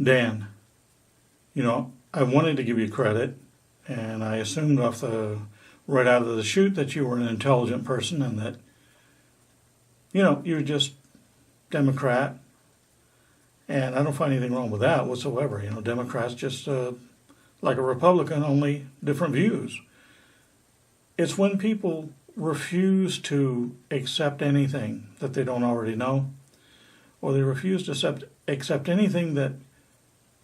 Dan, I wanted to give you credit, and I assumed right out of the chute that you were an intelligent person and that, you're just Democrat. And I don't find anything wrong with that whatsoever. Democrats just like a Republican, only different views. It's when people refuse to accept anything that they don't already know, or they refuse to accept anything that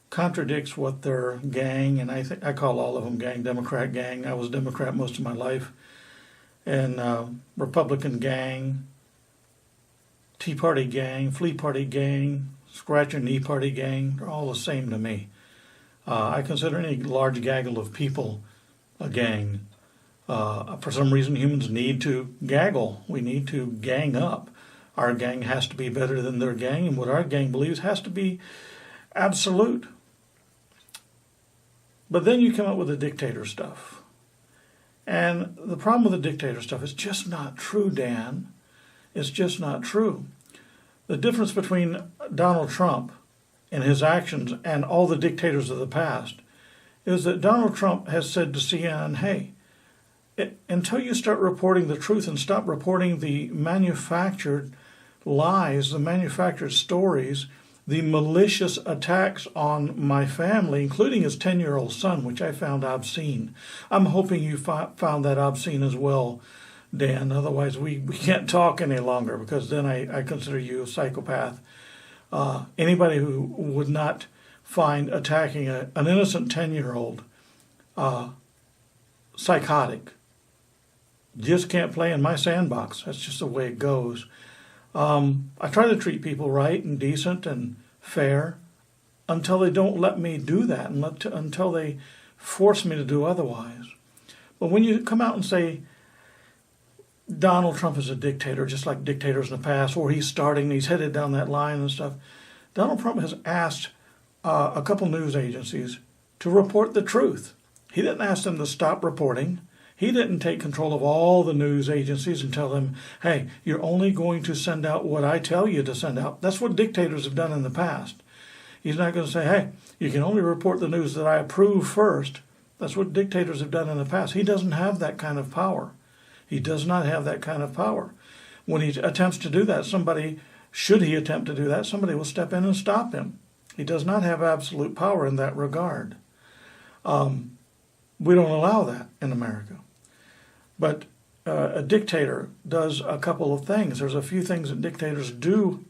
contradicts what their gang, and I call all of them gang, Democrat gang. I was Democrat most of my life, and Republican gang, Tea Party gang, Flea Party gang, Scratch Your Knee Party gang. They're all the same to me. I consider any large gaggle of people a gang. For some reason, humans need to gaggle. We need to gang up. Our gang has to be better than their gang, and what our gang believes has to be absolute. But then you come up with the dictator stuff. And the problem with the dictator stuff is just not true, Dan. It's just not true. The difference between Donald Trump and his actions and all the dictators of the past is that Donald Trump has said to CNN, hey, until you start reporting the truth and stop reporting the manufactured lies, the manufactured stories, the malicious attacks on my family, including his 10-year-old son, which I found obscene. I'm hoping you found that obscene as well, Dan. Otherwise, we can't talk any longer, because then I consider you a psychopath. Anybody who would not find attacking an innocent 10-year-old psychotic just can't play in my sandbox. That's just the way it goes. I try to treat people right and decent and fair until they don't let me do that, and until they force me to do otherwise. But when you come out and say Donald Trump is a dictator, just like dictators in the past, or he's headed down that line and stuff, Donald Trump has asked a couple news agencies to report the truth. He didn't ask them to stop reporting. He didn't take control of all the news agencies and tell them, hey, you're only going to send out what I tell you to send out. That's what dictators have done in the past. He's not going to say, hey, you can only report the news that I approve first. That's what dictators have done in the past. He doesn't have that kind of power. He does not have that kind of power. When he attempts to do that, should he attempt to do that, somebody will step in and stop him. He does not have absolute power in that regard. We don't allow that in America. But a dictator does a couple of things. There's a few things that dictators do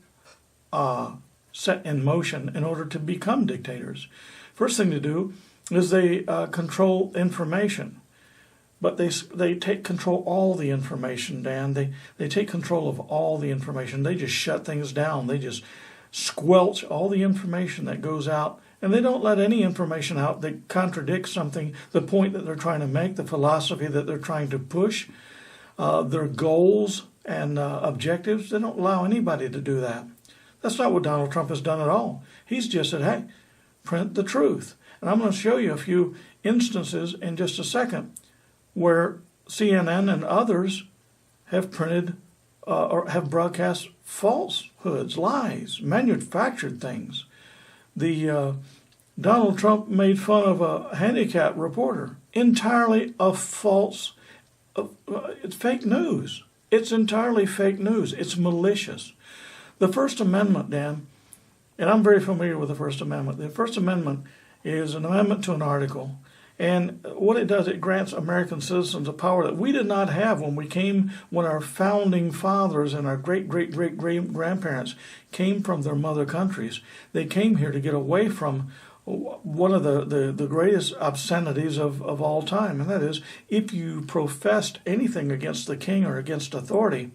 set in motion in order to become dictators. First thing to do is they control information. But they take control of all the information, Dan. They take control of all the information. They just shut things down. They just squelch all the information that goes out. And they don't let any information out that contradicts something, the point that they're trying to make, the philosophy that they're trying to push, their goals and objectives. They don't allow anybody to do that. That's not what Donald Trump has done at all. He's just said, hey, print the truth. And I'm going to show you a few instances in just a second where CNN and others have printed or have broadcast falsehoods, lies, manufactured things. Donald Trump made fun of a handicapped reporter. Entirely a false, it's fake news. It's entirely fake news. It's malicious. The First Amendment, Dan, and I'm very familiar with the First Amendment. The First Amendment is an amendment to an article. And what it does, it grants American citizens a power that we did not have when our founding fathers and our great-great-great-grandparents came from their mother countries. They came here to get away from one of the greatest obscenities of all time, and that is, if you professed anything against the king or against authority,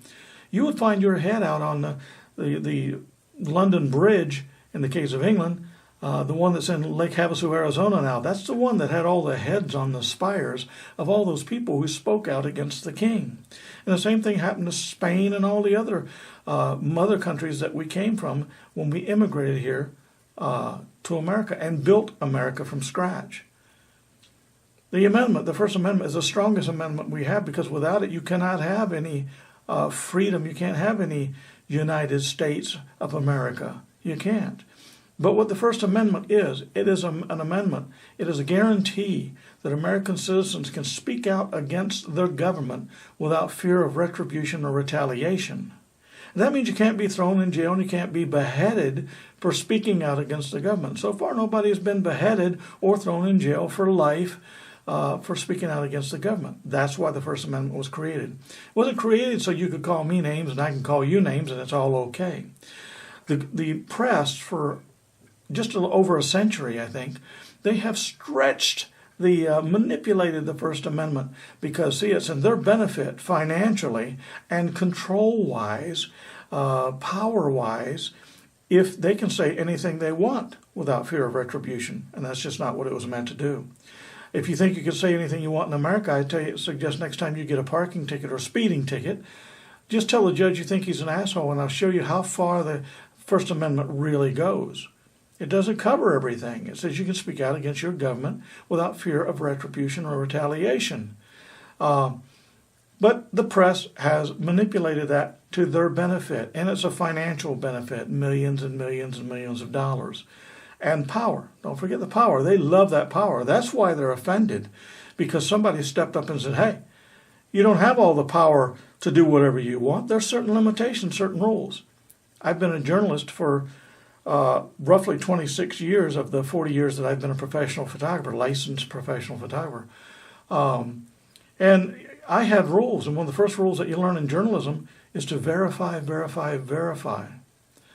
you would find your head out on the London Bridge, in the case of England, the one that's in Lake Havasu, Arizona now. That's the one that had all the heads on the spires of all those people who spoke out against the king. And the same thing happened to Spain and all the other mother countries that we came from when we immigrated here to America and built America from scratch. The First Amendment, is the strongest amendment we have, because without it you cannot have any freedom. You can't have any United States of America. You can't. But what the First Amendment is, it is an amendment. It is a guarantee that American citizens can speak out against their government without fear of retribution or retaliation. And that means you can't be thrown in jail and you can't be beheaded for speaking out against the government. So far, nobody has been beheaded or thrown in jail for life for speaking out against the government. That's why the First Amendment was created. It wasn't created so you could call me names and I can call you names and it's all okay. The press, for just over a century, I think, they have stretched manipulated the First Amendment because, see, it's in their benefit financially and control-wise, power-wise, if they can say anything they want without fear of retribution. And that's just not what it was meant to do. If you think you can say anything you want in America, I suggest next time you get a parking ticket or speeding ticket, just tell the judge you think he's an asshole, and I'll show you how far the First Amendment really goes. It doesn't cover everything. It says you can speak out against your government without fear of retribution or retaliation. But the press has manipulated that to their benefit, and it's a financial benefit, millions and millions and millions of dollars. And power. Don't forget the power. They love that power. That's why they're offended, because somebody stepped up and said, hey, you don't have all the power to do whatever you want. There's certain limitations, certain rules. I've been a journalist for roughly 26 years of the 40 years that I've been a professional photographer, licensed professional photographer. And I had rules, and one of the first rules that you learn in journalism is to verify, verify, verify.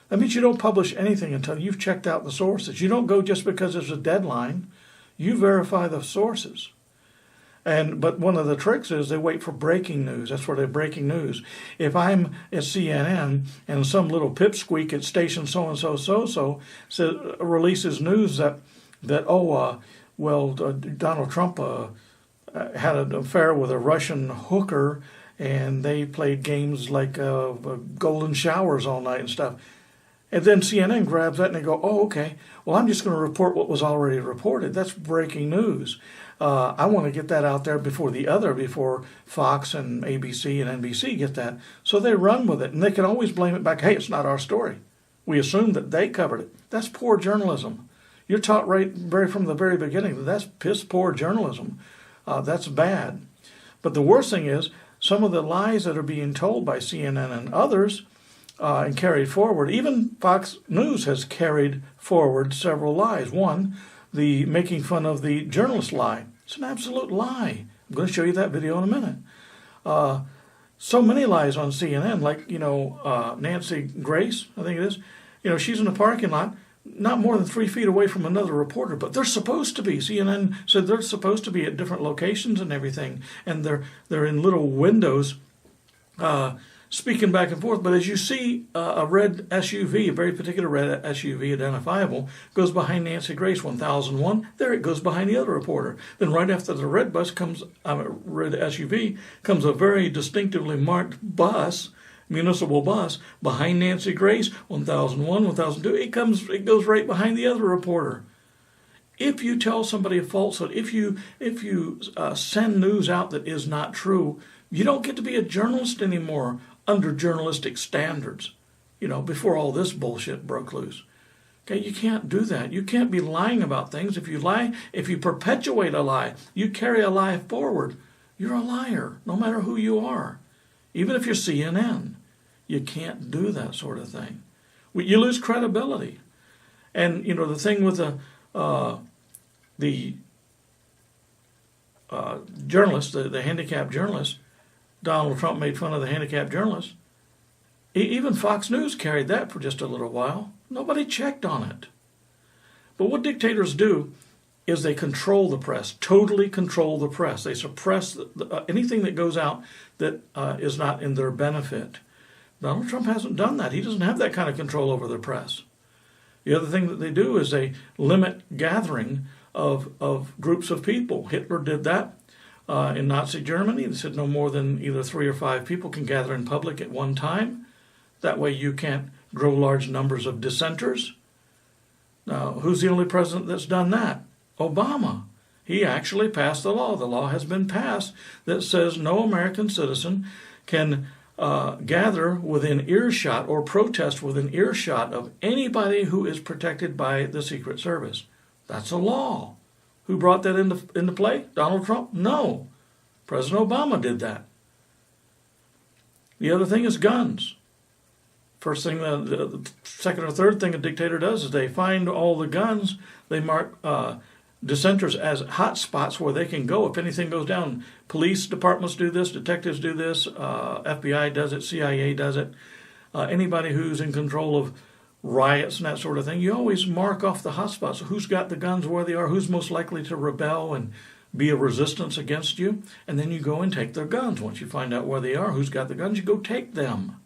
That means you don't publish anything until you've checked out the sources. You don't go just because there's a deadline. You verify the sources. But one of the tricks is they wait for breaking news. That's where they're breaking news. If I'm at CNN and some little pipsqueak at station so-and-so releases news that Donald Trump had an affair with a Russian hooker and they played games like golden showers all night and stuff. And then CNN grabs that and they go, oh, okay, well, I'm just going to report what was already reported. That's breaking news. I want to get that out there before Fox and ABC and NBC get that. So they run with it, and they can always blame it back. Hey, it's not our story. We assume that they covered it. That's poor journalism. You're taught from the very beginning that that's piss poor journalism. That's bad. But the worst thing is some of the lies that are being told by CNN and others and carried forward. Even Fox News has carried forward several lies. One, the making fun of the journalist lie. It's an absolute lie. I'm going to show you that video in a minute. So many lies on CNN, like, Nancy Grace, I think it is. She's in a parking lot, not more than 3 feet away from another reporter, but they're supposed to be. CNN said they're supposed to be at different locations and everything, and they're in little windows speaking back and forth. But as you see, a red SUV, a very particular red SUV, identifiable, goes behind Nancy Grace 1001. There it goes behind the other reporter. Then right after the red SUV comes a very distinctively marked bus, municipal bus, behind Nancy Grace 1001, 1002. It goes right behind the other reporter. If you tell somebody a falsehood, if you send news out that is not true, you don't get to be a journalist anymore under journalistic standards, before all this bullshit broke loose. Okay, you can't do that. You can't be lying about things. If you lie, if you perpetuate a lie, you carry a lie forward, you're a liar, no matter who you are. Even if you're CNN, you can't do that sort of thing. You lose credibility. And, the thing with the journalist, the handicapped journalist, Donald Trump made fun of the handicapped journalist. Even Fox News carried that for just a little while. Nobody checked on it. But what dictators do is they control the press, totally control the press. They suppress anything that goes out that is not in their benefit. Donald Trump hasn't done that. He doesn't have that kind of control over the press. The other thing that they do is they limit gathering of groups of people. Hitler did that. In Nazi Germany, they said no more than either 3 or 5 people can gather in public at one time. That way you can't grow large numbers of dissenters. Now, who's the only president that's done that? Obama. He actually passed the law. The law has been passed that says no American citizen can gather within earshot or protest within earshot of anybody who is protected by the Secret Service. That's a law. Who brought that into play? Donald Trump? No. President Obama did that. The other thing is guns. First thing, the second or third thing a dictator does is they find all the guns. They mark dissenters as hot spots where they can go if anything goes down. Police departments do this, detectives do this, FBI does it, CIA does it. Anybody who's in control of riots and that sort of thing, you always mark off the hot spots. Who's got the guns, where they are, who's most likely to rebel and be a resistance against you, and then you go and take their guns. Once you find out where they are, who's got the guns, you go take them.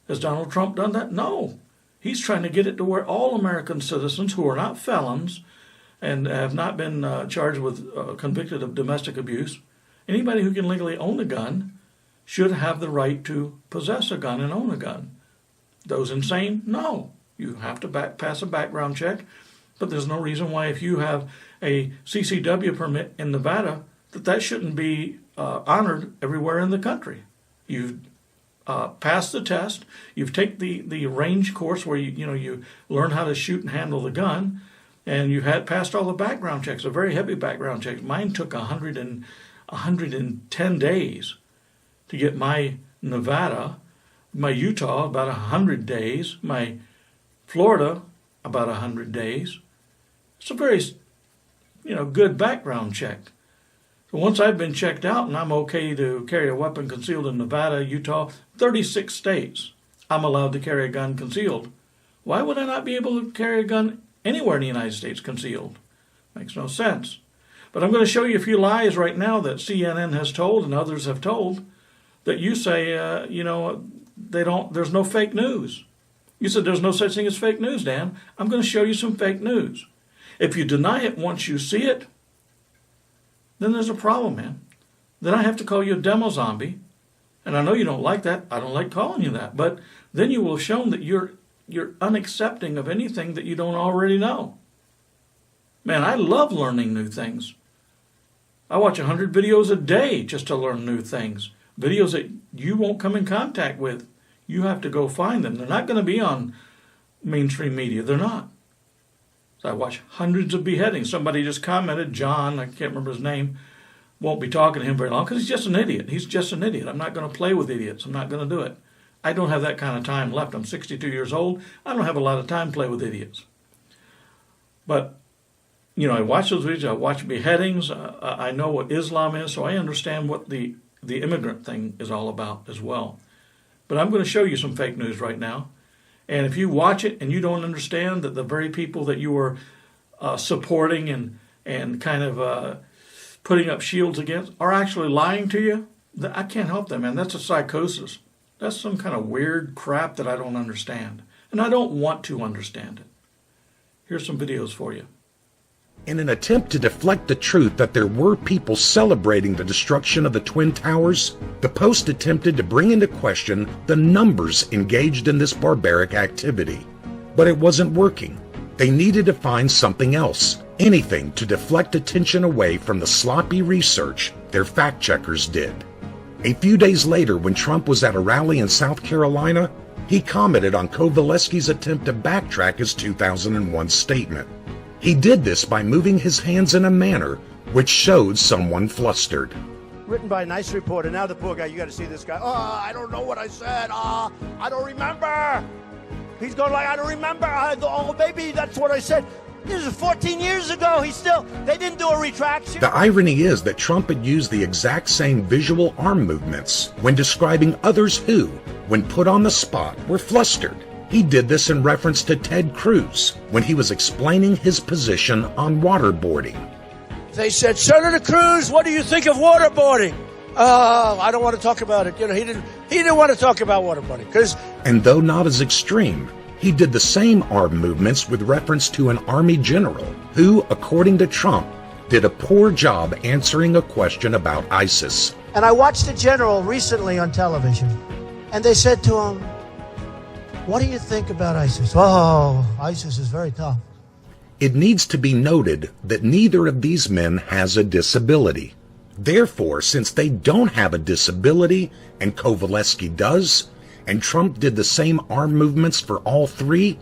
Has Donald Trump done that? No. He's trying to get it to where all American citizens who are not felons and have not been charged with, convicted of domestic abuse, anybody who can legally own a gun should have the right to possess a gun and own a gun. Those insane? No. You have to pass a background check, but there's no reason why if you have a CCW permit in Nevada that shouldn't be honored everywhere in the country. You've passed the test. You've taken the range course where you learn how to shoot and handle the gun, and you had passed all the background checks, a very heavy background check. Mine took 110 days to get my Nevada, my Utah about 100 days, my Florida about 100 days. It's a very good background check. So once I've been checked out and I'm okay to carry a weapon concealed in Nevada, Utah, 36 states, I'm allowed to carry a gun concealed. Why would I not be able to carry a gun anywhere in the United States concealed? Makes no sense. But I'm going to show you a few lies right now that CNN has told and others have told that you say, there's no fake news. You said there's no such thing as fake news, Dan. I'm going to show you some fake news. If you deny it once you see it, then there's a problem, man. Then I have to call you a demo zombie. And I know you don't like that. I don't like calling you that. But then you will have shown that you're unaccepting of anything that you don't already know. Man, I love learning new things. I watch 100 videos a day just to learn new things. Videos that you won't come in contact with. You have to go find them. They're not going to be on mainstream media. They're not. So I watch hundreds of beheadings. Somebody just commented, John, I can't remember his name, won't be talking to him very long because he's just an idiot. He's just an idiot. I'm not going to play with idiots. I'm not going to do it. I don't have that kind of time left. I'm 62 years old. I don't have a lot of time to play with idiots. But, I watch those videos. I watch beheadings. I know what Islam is, so I understand what the immigrant thing is all about as well. But I'm going to show you some fake news right now. And if you watch it and you don't understand that the very people that you are supporting and kind of putting up shields against are actually lying to you, I can't help that, man. That's a psychosis. That's some kind of weird crap that I don't understand. And I don't want to understand it. Here's some videos for you. In an attempt to deflect the truth that there were people celebrating the destruction of the Twin Towers, the Post attempted to bring into question the numbers engaged in this barbaric activity. But it wasn't working. They needed to find something else, anything to deflect attention away from the sloppy research their fact-checkers did. A few days later, when Trump was at a rally in South Carolina, he commented on Kovaleski's attempt to backtrack his 2001 statement. He did this by moving his hands in a manner which showed someone flustered. Written by a nice reporter. Now the poor guy, you got to see this guy. Oh, I don't know what I said. I don't remember. He's going like, I don't remember. Oh, baby, that's what I said. This is 14 years ago. They didn't do a retraction. The irony is that Trump had used the exact same visual arm movements when describing others who, when put on the spot, were flustered. He did this in reference to Ted Cruz when he was explaining his position on waterboarding. They said, Senator Cruz, what do you think of waterboarding? I don't want to talk about it. He didn't want to talk about waterboarding. And though not as extreme, he did the same arm movements with reference to an Army general who, according to Trump, did a poor job answering a question about ISIS. And I watched a general recently on television, and they said to him, what do you think about ISIS? Oh, ISIS is very tough. It needs to be noted that neither of these men has a disability. Therefore, since they don't have a disability, and Kovaleski does, and Trump did the same arm movements for all three,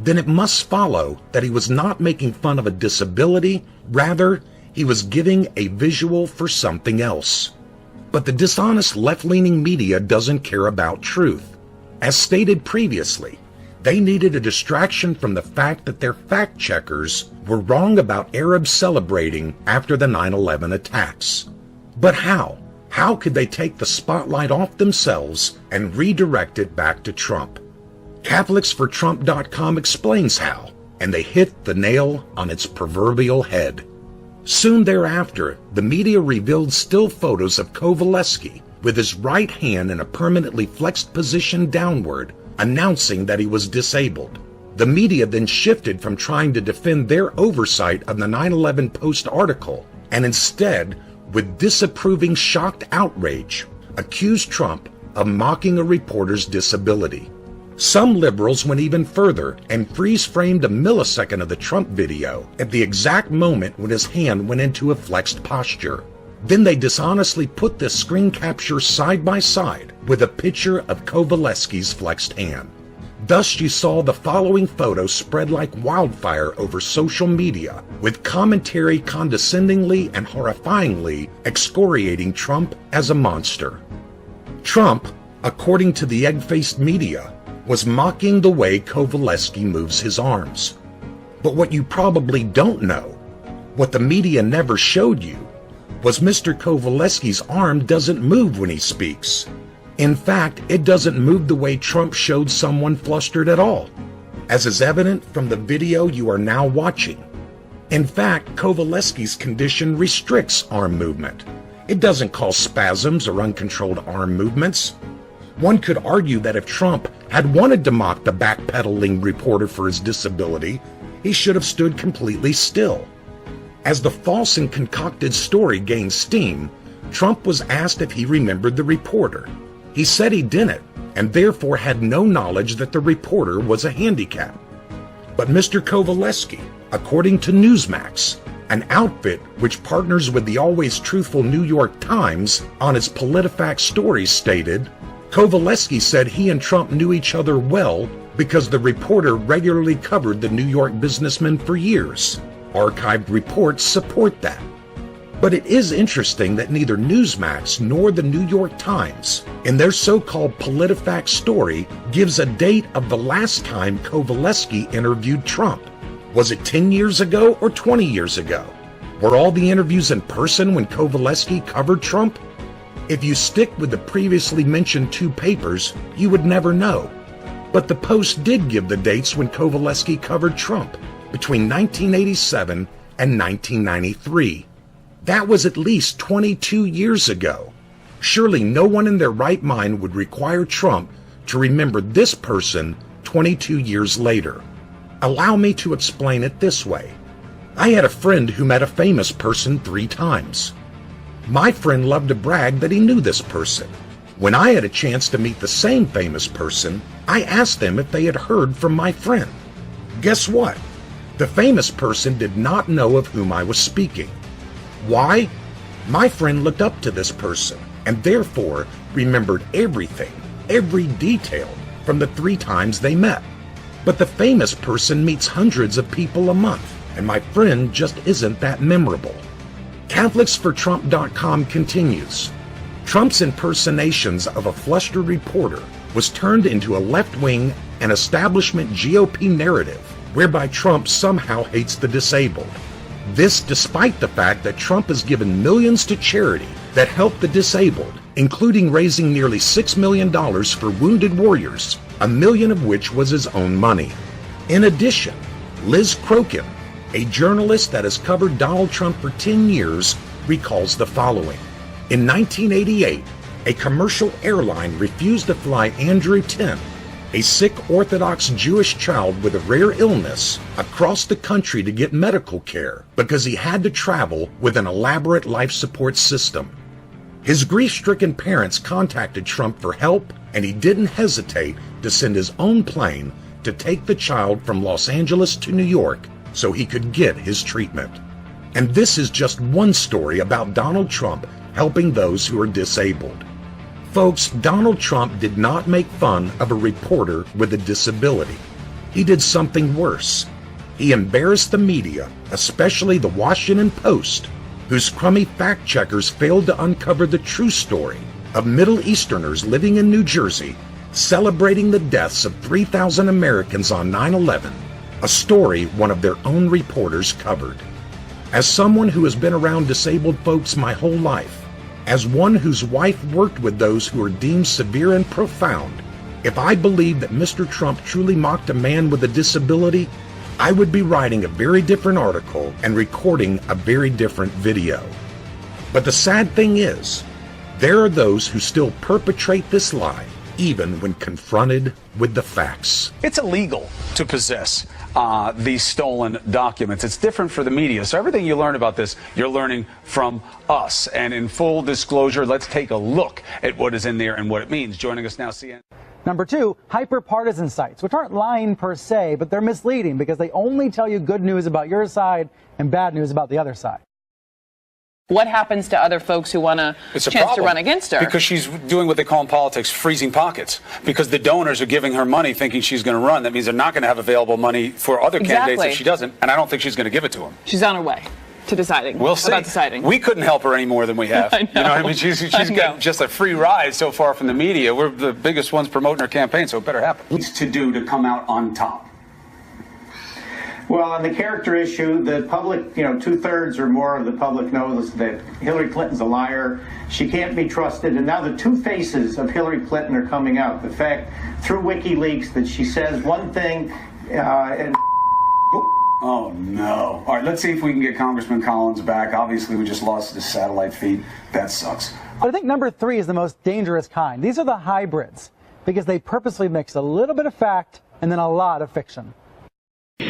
then it must follow that he was not making fun of a disability, rather, he was giving a visual for something else. But the dishonest left-leaning media doesn't care about truth. As stated previously, they needed a distraction from the fact that their fact-checkers were wrong about Arabs celebrating after the 9/11 attacks. But how? How could they take the spotlight off themselves and redirect it back to Trump? CatholicsForTrump.com explains how, and they hit the nail on its proverbial head. Soon thereafter, the media revealed still photos of Kovaleski with his right hand in a permanently flexed position downward, announcing that he was disabled. The media then shifted from trying to defend their oversight of the 9/11 Post article, and instead, with disapproving shocked outrage, accused Trump of mocking a reporter's disability. Some liberals went even further and freeze-framed a millisecond of the Trump video at the exact moment when his hand went into a flexed posture. Then they dishonestly put this screen capture side by side with a picture of Kovaleski's flexed hand. Thus you saw the following photo spread like wildfire over social media, with commentary condescendingly and horrifyingly excoriating Trump as a monster. Trump, according to the egg-faced media, was mocking the way Kovaleski moves his arms. But what you probably don't know, what the media never showed you, was Mr. Kovaleski's arm doesn't move when he speaks. In fact, it doesn't move the way Trump showed someone flustered at all, as is evident from the video you are now watching. In fact, Kovaleski's condition restricts arm movement. It doesn't cause spasms or uncontrolled arm movements. One could argue that if Trump had wanted to mock the backpedaling reporter for his disability, he should have stood completely still. As the false and concocted story gained steam, Trump was asked if he remembered the reporter. He said he didn't, and therefore had no knowledge that the reporter was a handicap. But Mr. Kovaleski, according to Newsmax, an outfit which partners with the always truthful New York Times on its PolitiFact stories, stated, Kovaleski said he and Trump knew each other well because the reporter regularly covered the New York businessman for years. Archived reports support that. But it is interesting that neither Newsmax nor the New York Times, in their so-called PolitiFact story, gives a date of the last time Kovaleski interviewed Trump. Was it 10 years ago or 20 years ago? Were all the interviews in person when Kovaleski covered Trump? If you stick with the previously mentioned two papers, you would never know. But the Post did give the dates when Kovaleski covered Trump, between 1987 and 1993. That was at least 22 years ago. Surely no one in their right mind would require Trump to remember this person 22 years later. Allow me to explain it this way. I had a friend who met a famous person 3 times. My friend loved to brag that he knew this person. When I had a chance to meet the same famous person, I asked them if they had heard from my friend. Guess what? The famous person did not know of whom I was speaking. Why? My friend looked up to this person and therefore remembered everything, every detail from the 3 times they met. But the famous person meets hundreds of people a month, and my friend just isn't that memorable. CatholicsForTrump.com continues. Trump's impersonations of a flustered reporter was turned into a left-wing and establishment GOP narrative whereby Trump somehow hates the disabled. This despite the fact that Trump has given millions to charity that help the disabled, including raising nearly $6 million for wounded warriors, $1 million of which was his own money. In addition, Liz Crokin, a journalist that has covered Donald Trump for 10 years, recalls the following. In 1988, a commercial airline refused to fly Andrew Tim, a sick Orthodox Jewish child with a rare illness, across the country to get medical care because he had to travel with an elaborate life support system. His grief-stricken parents contacted Trump for help, and he didn't hesitate to send his own plane to take the child from Los Angeles to New York so he could get his treatment. And this is just one story about Donald Trump helping those who are disabled. Folks, Donald Trump did not make fun of a reporter with a disability. He did something worse. He embarrassed the media, especially the Washington Post, whose crummy fact checkers failed to uncover the true story of Middle Easterners living in New Jersey celebrating the deaths of 3,000 Americans on 9/11, a story one of their own reporters covered. As someone who has been around disabled folks my whole life, as one whose wife worked with those who are deemed severe and profound, if I believed that Mr. Trump truly mocked a man with a disability, I would be writing a very different article and recording a very different video. But the sad thing is, there are those who still perpetrate this lie, even when confronted with the facts. It's illegal to possess these stolen documents. It's different for the media. So everything you learn about this, you're learning from us. And in full disclosure, let's take a look at what is in there and what it means. Joining us now, CNN. Number two, hyper-partisan sites, which aren't lying per se, but they're misleading because they only tell you good news about your side and bad news about the other side. What happens to other folks who want a chance to run against her? Because she's doing what they call in politics freezing pockets. Because the donors are giving her money thinking she's going to run. That means they're not going to have available money for other candidates if she doesn't. And I don't think she's going to give it to them. She's on her way to deciding. We'll see. About deciding. We couldn't help her any more than we have. I know. You know what I mean? She's got just a free ride so far from the media. We're the biggest ones promoting her campaign, so it better happen. What's to do to come out on top? Well, on the character issue, the public, 2/3 or more of the public knows that Hillary Clinton's a liar. She can't be trusted. And now the two faces of Hillary Clinton are coming out. The fact through WikiLeaks that she says one thing and... Oh, no. All right, let's see if we can get Congressman Collins back. Obviously, we just lost his satellite feed. That sucks. But I think number three is the most dangerous kind. These are the hybrids because they purposely mix a little bit of fact and then a lot of fiction.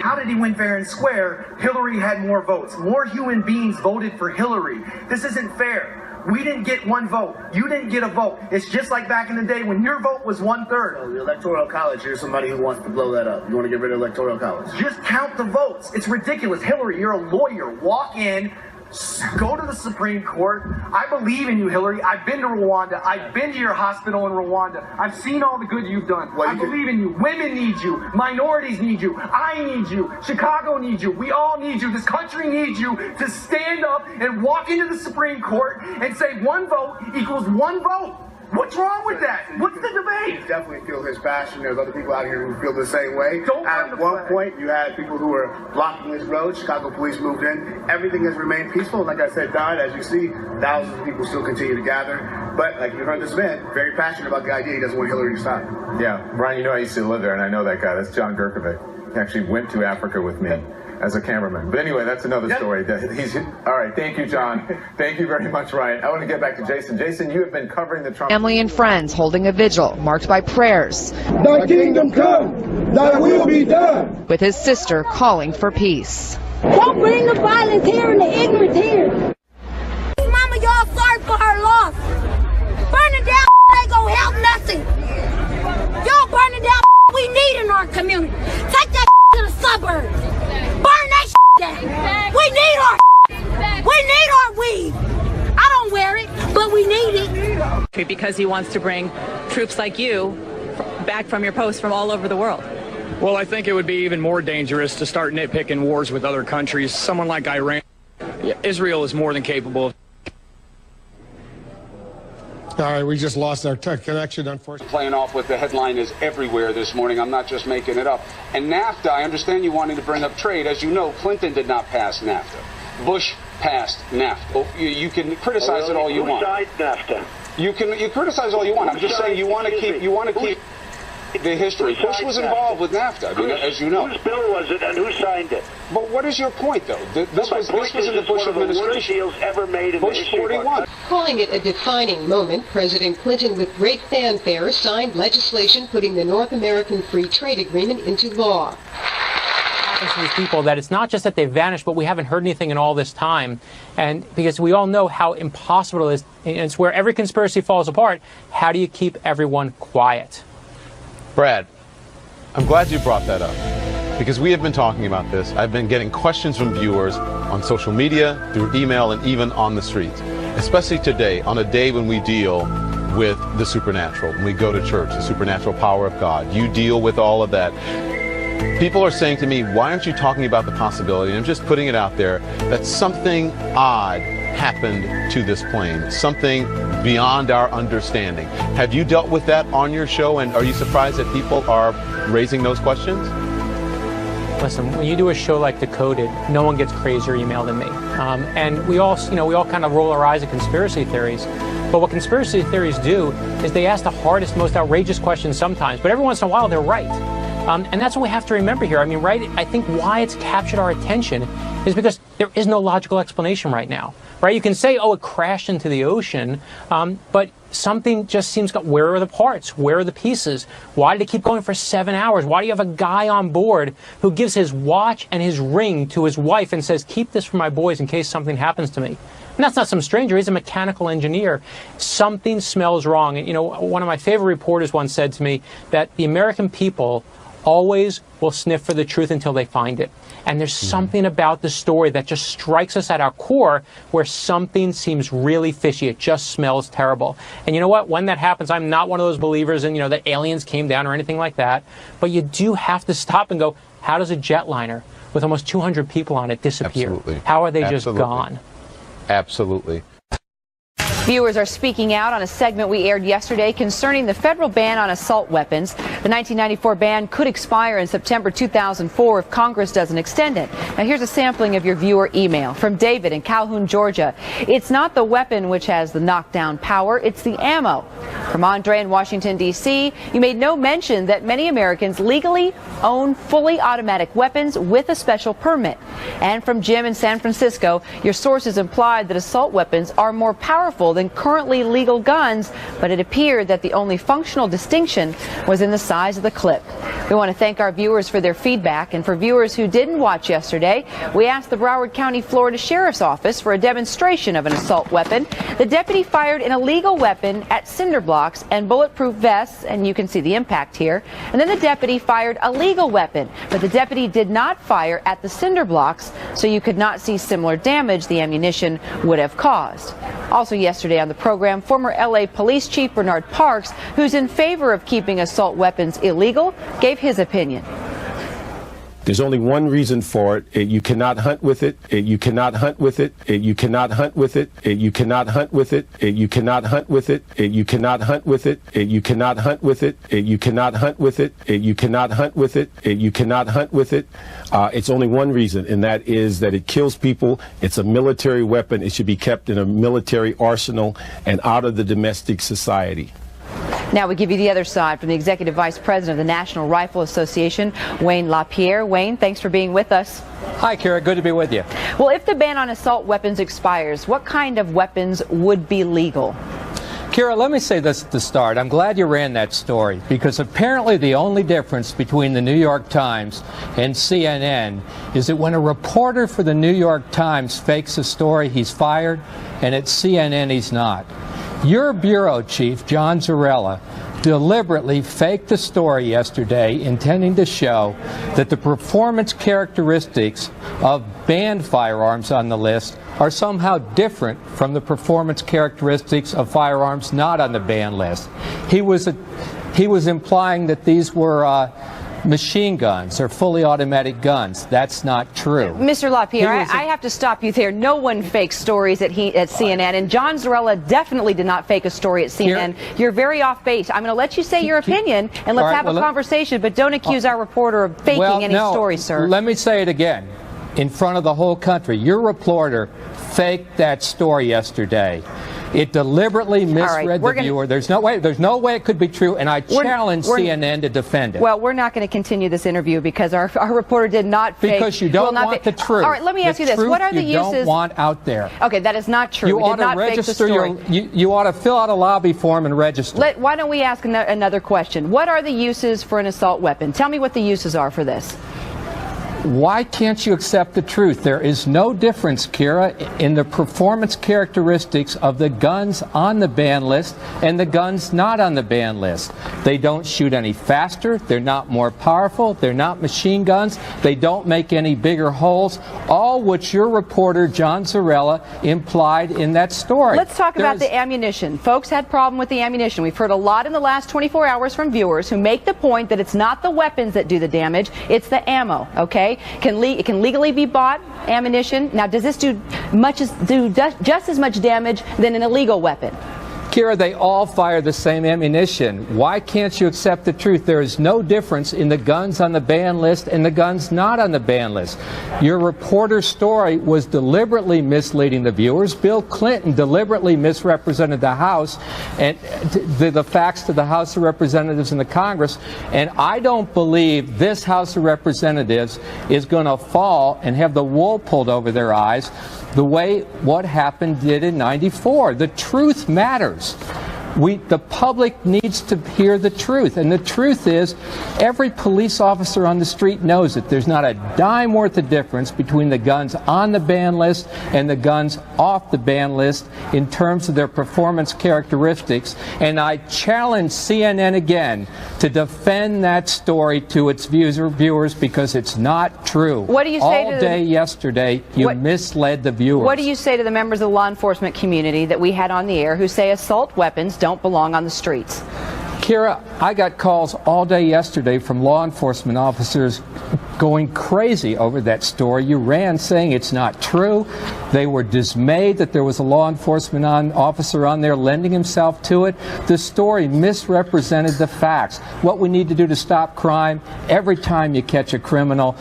How did he win fair and square? Hillary had more votes. More human beings voted for Hillary. This isn't fair. We didn't get one vote. You didn't get a vote. It's just like back in the day when your vote was 1/3. Oh, the Electoral College, here's somebody who wants to blow that up. You want to get rid of Electoral College? Just count the votes. It's ridiculous. Hillary, you're a lawyer. Walk in. Go to the Supreme Court. I believe in you, Hillary. I've been to Rwanda. I've been to your hospital in Rwanda. I've seen all the good you've done. I believe in you. Women need you. Minorities need you. I need you. Chicago needs you. We all need you. This country needs you to stand up and walk into the Supreme Court and say one vote equals one vote. What's wrong with that? What's the debate? You definitely feel his passion. There's other people out here who feel the same way. At one point, you had people who were blocking this road. Chicago police moved in. Everything has remained peaceful. And like I said, Don, as you see, thousands of people still continue to gather. But like you heard this man, very passionate about the idea. He doesn't want Hillary to stop. Yeah, Brian, I used to live there, and I know that guy. That's John Gerkovic. He actually went to Africa with me as a cameraman. But anyway, that's another story. All right, thank you, John. Thank you very much, Ryan. I want to get back to Jason. Jason, you have been covering the Trump... Family and friends holding a vigil marked by prayers. Thy kingdom come, thy will be done. With his sister calling for peace. Don't bring the violence here and the ignorance here. Mama, y'all sorry for her loss. Burning down ain't gonna help nothing. Y'all burning down we need in our community. Take that to the suburbs. Burn that down. We need our We need our weed. I don't wear it, but we need it. Because he wants to bring troops like you back from your post from all over the world. Well, I think it would be even more dangerous to start nitpicking wars with other countries. Someone like Iran. Israel is more than capable of... All right, we just lost our connection, unfortunately. Playing off what the headline is everywhere this morning. I'm not just making it up. And NAFTA, I understand you wanting to bring up trade. As you know, Clinton did not pass NAFTA. Bush passed NAFTA. You can criticize it all you want. NAFTA. You criticize all you want. I'm just saying you want to keep the history. Bush was involved with NAFTA, I mean, as you know. Whose bill was it and who signed it? But what is your point, though? This was in the Bush administration. Deals ever made in Bush 41. Calling it a defining moment, President Clinton, with great fanfare, signed legislation putting the North American Free Trade Agreement into law. To these people that it's not just that they vanished, but we haven't heard anything in all this time, and because we all know how impossible it is, and it's where every conspiracy falls apart. How do you keep everyone quiet? Brad, I'm glad you brought that up. because we have been talking about this. I've been getting questions from viewers on social media, through email, and even on the streets, especially today, on a day when we deal with the supernatural, when we go to church, the supernatural power of God. You deal with all of that. People are saying to me, why aren't you talking about the possibility, and I'm just putting it out there, that something odd happened to this plane, something beyond our understanding. Have you dealt with that on your show, and are you surprised that people are raising those questions? Listen, when you do a show like Decoded, no one gets crazier email than me. And we all kind of roll our eyes at conspiracy theories. But what conspiracy theories do is they ask the hardest, most outrageous questions sometimes, but every once in a while they're right. And that's what we have to remember here. I mean, right, I think why it's captured our attention is because there is no logical explanation right now. Right? You can say, oh, it crashed into the ocean, but something just seems, where are the parts? Where are the pieces? Why did it keep going for 7 hours? Why do you have a guy on board who gives his watch and his ring to his wife and says, keep this for my boys in case something happens to me? And that's not some stranger. He's a mechanical engineer. Something smells wrong. And, one of my favorite reporters once said to me that the American people always will sniff for the truth until they find it. And there's something about the story that just strikes us at our core where something seems really fishy. It just smells terrible. And you know what? When that happens, I'm not one of those believers in, that aliens came down or anything like that. But you do have to stop and go, how does a jetliner with almost 200 people on it disappear? Absolutely. How are they just gone? Absolutely. Viewers are speaking out on a segment we aired yesterday concerning the federal ban on assault weapons. The 1994 ban could expire in September 2004 if Congress doesn't extend it. Now here's a sampling of your viewer email from David in Calhoun, Georgia. It's not the weapon which has the knockdown power, it's the ammo. From Andre in Washington, D.C., you made no mention that many Americans legally own fully automatic weapons with a special permit. And from Jim in San Francisco, your sources implied that assault weapons are more powerful than currently legal guns, but it appeared that the only functional distinction was in the size of the clip. We want to thank our viewers for their feedback, and for viewers who didn't watch yesterday, we asked the Broward County, Florida Sheriff's Office for a demonstration of an assault weapon. The deputy fired an illegal weapon at cinder blocks and bulletproof vests, and you can see the impact here. And then the deputy fired a legal weapon, but the deputy did not fire at the cinder blocks, so you could not see similar damage the ammunition would have caused. Also yesterday on the program, former L.A. Police Chief Bernard Parks, who's in favor of keeping assault weapons illegal, gave his opinion. There's only one reason for it. You cannot hunt with it. You cannot hunt with it. You cannot hunt with it. You cannot hunt with it. You cannot hunt with it. You cannot hunt with it. You cannot hunt with it. You cannot hunt with it. You cannot hunt with it. You cannot hunt with it. It's only one reason, and that is that it kills people. It's a military weapon. It should be kept in a military arsenal and out of the domestic society. Now we give you the other side from the Executive Vice President of the National Rifle Association, Wayne LaPierre. Wayne, thanks for being with us. Hi, Kara. Good to be with you. Well, if the ban on assault weapons expires, what kind of weapons would be legal? Kara, let me say this at the start. I'm glad you ran that story, because apparently the only difference between the New York Times and CNN is that when a reporter for the New York Times fakes a story, he's fired, and at CNN he's not. Your bureau chief, John Zarella, deliberately faked the story yesterday, intending to show that the performance characteristics of banned firearms on the list are somehow different from the performance characteristics of firearms not on the ban list. He was implying that these were machine guns or fully automatic guns. That's not true. Mr. LaPierre, I have to stop you there. No one fakes stories at CNN, and John Zarella definitely did not fake a story at CNN. You're very off base. I'm going to let you say your opinion, and let's have a conversation, but don't accuse our reporter of faking any stories, sir. Let me say it again in front of the whole country. Your reporter faked that story yesterday. It deliberately misread the viewer. There's no way it could be true, and I challenge CNN to defend it. Well, we're not going to continue this interview because our reporter did not fake. Because you don't want the truth. All right, let me ask you this. What are the uses? You don't want out there. Okay, that is not true. You ought to register you ought to fill out a lobby form and register. Why don't we ask another question? What are the uses for an assault weapon? Tell me what the uses are for this. Why can't you accept the truth? There is no difference, Kira, in the performance characteristics of the guns on the ban list and the guns not on the ban list. They don't shoot any faster, they're not more powerful, they're not machine guns, they don't make any bigger holes, all which your reporter, John Zarella, implied in that story. Let's talk about the ammunition. Folks had problem with the ammunition. We've heard a lot in the last 24 hours from viewers who make the point that it's not the weapons that do the damage, it's the ammo, okay? It can legally be bought, ammunition. Now, does this do just as much damage than an illegal weapon? Kira, they all fire the same ammunition. Why can't you accept the truth? There is no difference in the guns on the ban list and the guns not on the ban list. Your reporter's story was deliberately misleading the viewers. Bill Clinton deliberately misrepresented the House and the facts to the House of Representatives and the Congress. And I don't believe this House of Representatives is going to fall and have the wool pulled over their eyes the way what happened did in '94. The truth matters. The public needs to hear the truth, and the truth is every police officer on the street knows it. There's not a dime worth of difference between the guns on the ban list and the guns off the ban list in terms of their performance characteristics, and I challenge CNN again to defend that story to its viewers because it's not true. What do you say all day yesterday you misled the viewers. What do you say to the members of the law enforcement community that we had on the air who say assault weapons don't belong on the streets? Kira, I got calls all day yesterday from law enforcement officers going crazy over that story you ran, saying it's not true. They were dismayed that there was a law enforcement officer on there lending himself to it. The story misrepresented the facts. What we need to do to stop crime, every time you catch a criminal,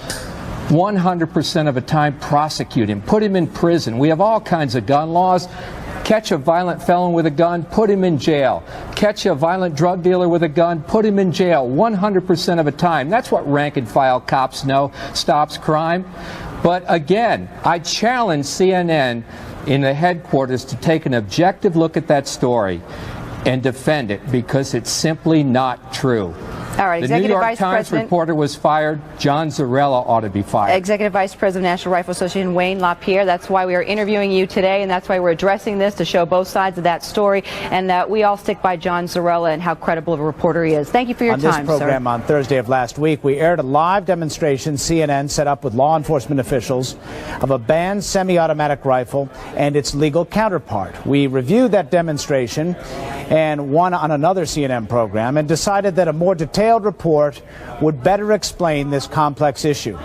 100% of the time prosecute him, put him in prison. We have all kinds of gun laws. Catch a violent felon with a gun, put him in jail. Catch a violent drug dealer with a gun, put him in jail 100% of the time. That's what rank and file cops know stops crime. But again, I challenge CNN in the headquarters to take an objective look at that story and defend it because it's simply not true. All right, the New York Times reporter was fired. John Zarella ought to be fired. Executive Vice President of National Rifle Association Wayne LaPierre, that's why we are interviewing you today, and that's why we're addressing this, to show both sides of that story, and that we all stick by John Zarella and how credible of a reporter he is. Thank you for your time, sir. On this program on Thursday of last week, we aired a live demonstration CNN set up with law enforcement officials of a banned semi-automatic rifle and its legal counterpart. We reviewed that demonstration and one on another CNN program and decided that a more detailed report would better explain this complex issue.